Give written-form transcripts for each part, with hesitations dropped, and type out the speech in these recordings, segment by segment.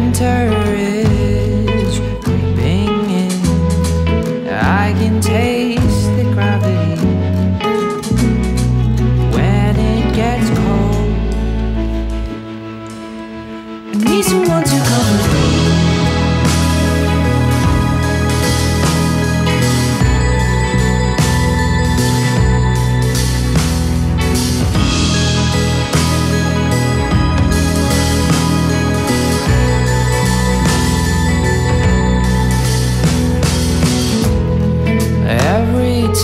Winter is creeping in. I can taste the gravity when it gets cold. I need someone to cover me.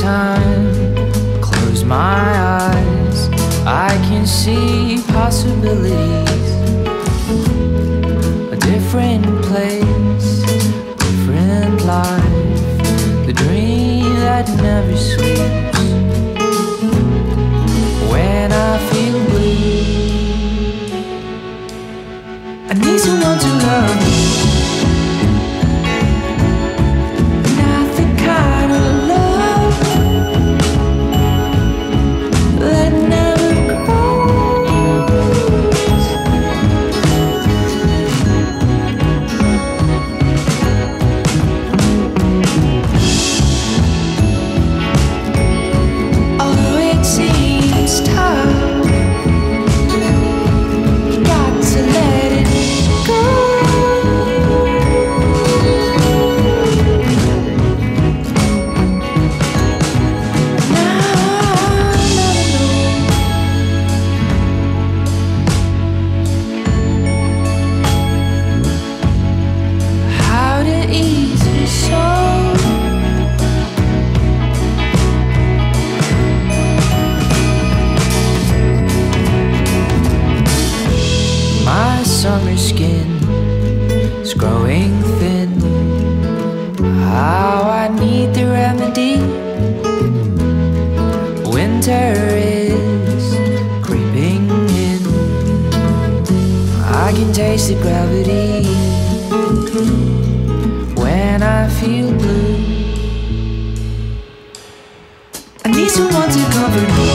Time, close my eyes, I can see possibilities. A different place, different life, the dream that never sleeps. When I feel blue, I need someone to love me. Not the kind of love that never grows. Although it seems tough, got to let it go. Summer skin is growing thin. How I need the remedy. Winter is creeping in. I can taste the gravity when I feel blue. I need someone to cover me.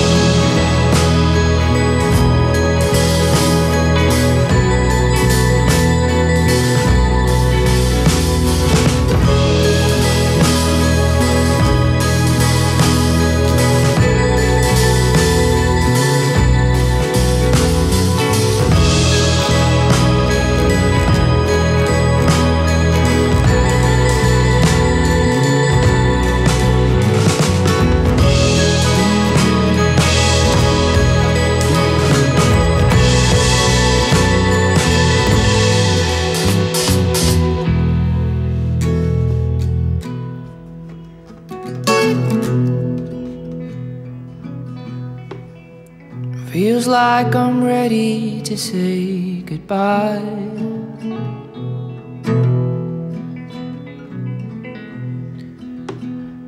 Feels like I'm ready to say goodbye.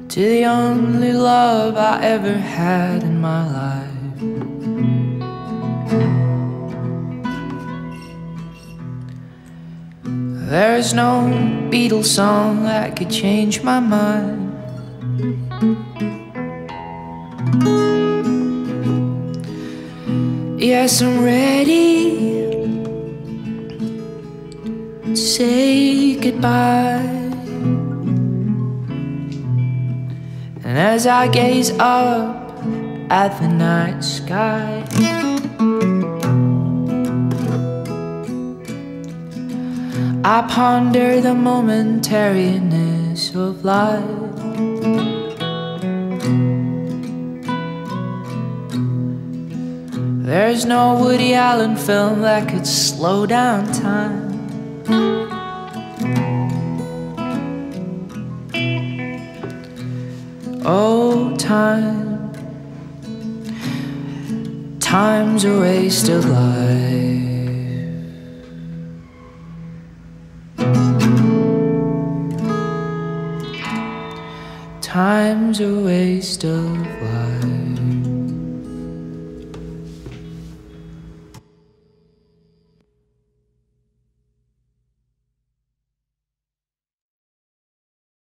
To the only love I ever had in my life. There's no Beatles song that could change my mind. Yes, I'm ready to say goodbye. And as I gaze up at the night sky, I ponder the momentariness of life. There's no Woody Allen film that could slow down time. Oh, time, time's a waste of life. Time's a waste of life.